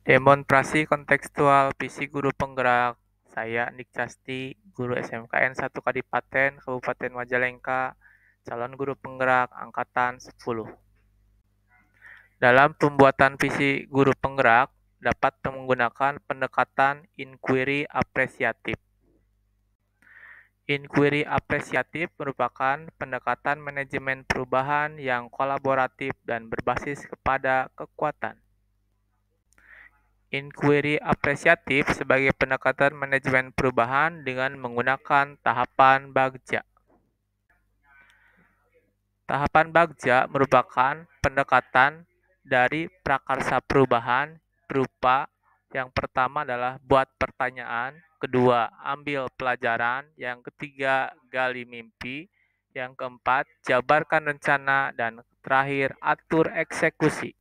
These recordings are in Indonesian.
Demonstrasi kontekstual visi guru penggerak. Saya Nik Casti, guru SMKN 1 Kadipaten, Kabupaten Majalengka, calon guru penggerak angkatan 10. Dalam pembuatan visi guru penggerak, dapat menggunakan pendekatan inquiry apresiatif. Inquiry apresiatif merupakan pendekatan manajemen perubahan yang kolaboratif dan berbasis kepada kekuatan. Inquiry apresiatif sebagai pendekatan manajemen perubahan dengan menggunakan tahapan Bagja. Tahapan Bagja merupakan pendekatan dari prakarsa perubahan berupa yang pertama adalah buat pertanyaan, kedua ambil pelajaran, yang ketiga gali mimpi, yang keempat jabarkan rencana, dan terakhir atur eksekusi.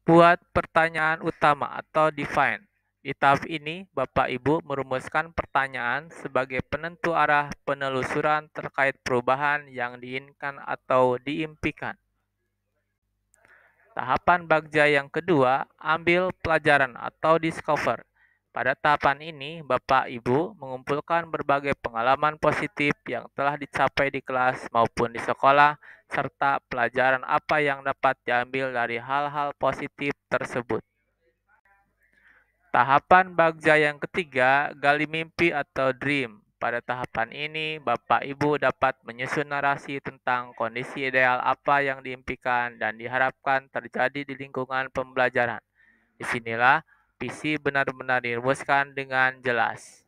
Buat pertanyaan utama atau define. Di tahap ini, Bapak Ibu merumuskan pertanyaan sebagai penentu arah penelusuran terkait perubahan yang diinginkan atau diimpikan. Tahapan Bagja yang kedua, ambil pelajaran atau discover. Pada tahapan ini, Bapak Ibu mengumpulkan berbagai pengalaman positif yang telah dicapai di kelas maupun di sekolah, serta pelajaran apa yang dapat diambil dari hal-hal positif tersebut. Tahapan Bagja yang ketiga, gali mimpi atau dream. Pada tahapan ini, Bapak Ibu dapat menyusun narasi tentang kondisi ideal apa yang diimpikan dan diharapkan terjadi di lingkungan pembelajaran. Disinilah visi benar-benar dirumuskan dengan jelas.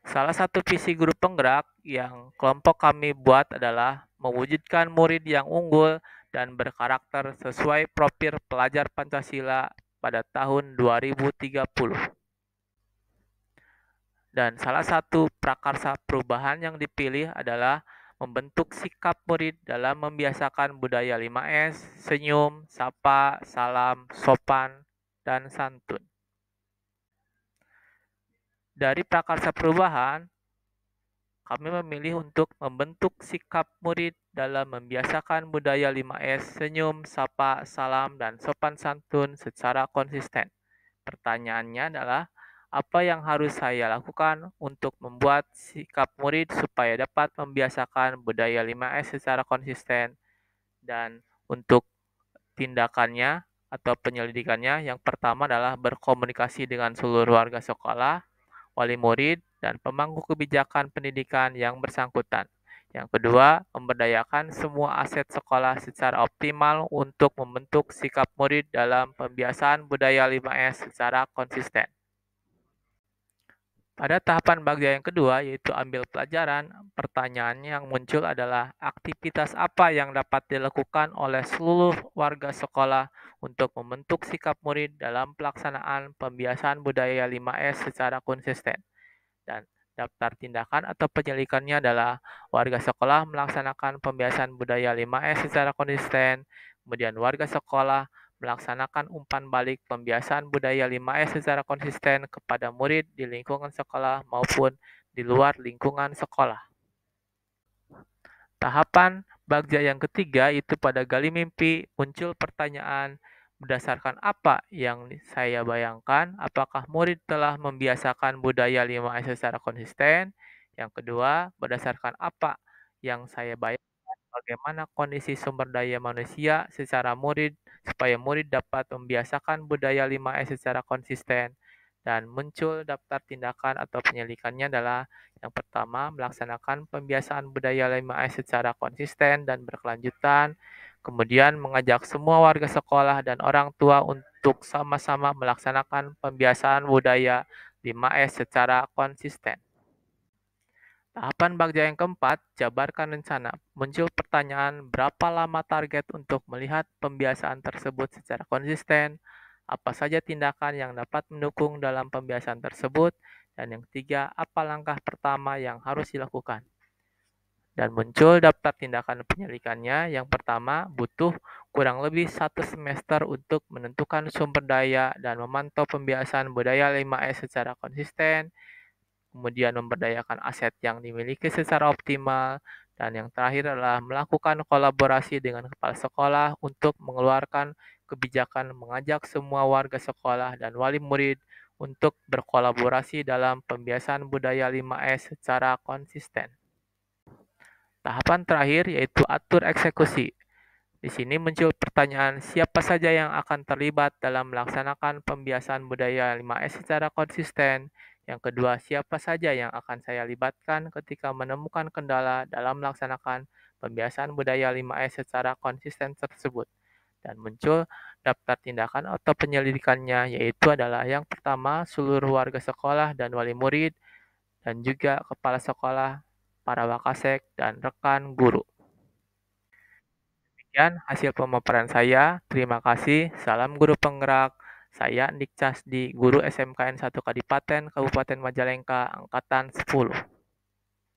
Salah satu visi guru penggerak yang kelompok kami buat adalah mewujudkan murid yang unggul dan berkarakter sesuai profil pelajar Pancasila pada tahun 2030. Dan salah satu prakarsa perubahan yang dipilih adalah membentuk sikap murid dalam membiasakan budaya 5S, senyum, sapa, salam, sopan, dan santun. Dari prakarsa perubahan, kami memilih untuk membentuk sikap murid dalam membiasakan budaya 5S, senyum, sapa, salam, dan sopan santun secara konsisten. Pertanyaannya adalah, apa yang harus saya lakukan untuk membuat sikap murid supaya dapat membiasakan budaya 5S secara konsisten? Dan untuk tindakannya atau penyelidikannya, yang pertama adalah berkomunikasi dengan seluruh warga sekolah, wali murid, dan pemangku kebijakan pendidikan yang bersangkutan. Yang kedua, memberdayakan semua aset sekolah secara optimal untuk membentuk sikap murid dalam pembiasaan budaya 5S secara konsisten. Pada tahapan Bagja yang kedua, yaitu ambil pelajaran, pertanyaan yang muncul adalah aktivitas apa yang dapat dilakukan oleh seluruh warga sekolah untuk membentuk sikap murid dalam pelaksanaan pembiasaan budaya 5S secara konsisten. Dan daftar tindakan atau penyelidikannya adalah warga sekolah melaksanakan pembiasaan budaya 5S secara konsisten, kemudian warga sekolah melaksanakan umpan balik pembiasaan budaya 5S secara konsisten kepada murid di lingkungan sekolah maupun di luar lingkungan sekolah. Tahapan Bagja yang ketiga itu pada gali mimpi muncul pertanyaan, berdasarkan apa yang saya bayangkan, apakah murid telah membiasakan budaya 5S secara konsisten? Yang kedua, berdasarkan apa yang saya bayangkan, bagaimana kondisi sumber daya manusia secara murid supaya murid dapat membiasakan budaya 5S secara konsisten? Dan muncul daftar tindakan atau penyelidikannya adalah yang pertama, melaksanakan pembiasaan budaya 5S secara konsisten dan berkelanjutan. Kemudian mengajak semua warga sekolah dan orang tua untuk sama-sama melaksanakan pembiasaan budaya 5S secara konsisten. Tahapan Bagja yang keempat, jabarkan rencana. Muncul pertanyaan berapa lama target untuk melihat pembiasaan tersebut secara konsisten, apa saja tindakan yang dapat mendukung dalam pembiasaan tersebut, dan yang ketiga, apa langkah pertama yang harus dilakukan. Dan muncul daftar tindakan penyelidikannya. Yang pertama, butuh kurang lebih 1 semester untuk menentukan sumber daya dan memantau pembiasaan budaya 5S secara konsisten. kemudian memberdayakan aset yang dimiliki secara optimal, dan yang terakhir adalah melakukan kolaborasi dengan kepala sekolah untuk mengeluarkan kebijakan mengajak semua warga sekolah dan wali murid untuk berkolaborasi dalam pembiasan budaya 5S secara konsisten. Tahapan terakhir yaitu atur eksekusi. Di sini muncul pertanyaan siapa saja yang akan terlibat dalam melaksanakan pembiasaan budaya 5S secara konsisten. Yang kedua, siapa saja yang akan saya libatkan ketika menemukan kendala dalam melaksanakan pembiasaan budaya 5S secara konsisten tersebut. Dan muncul daftar tindakan atau penyelidikannya, yaitu adalah yang pertama, seluruh warga sekolah dan wali murid, dan juga kepala sekolah, para wakasek, dan rekan guru. Demikian hasil pemaparan saya. Terima kasih. Salam guru penggerak. Saya Nik Casdi, guru SMKN 1 Kadipaten, Kabupaten Majalengka, Angkatan 10.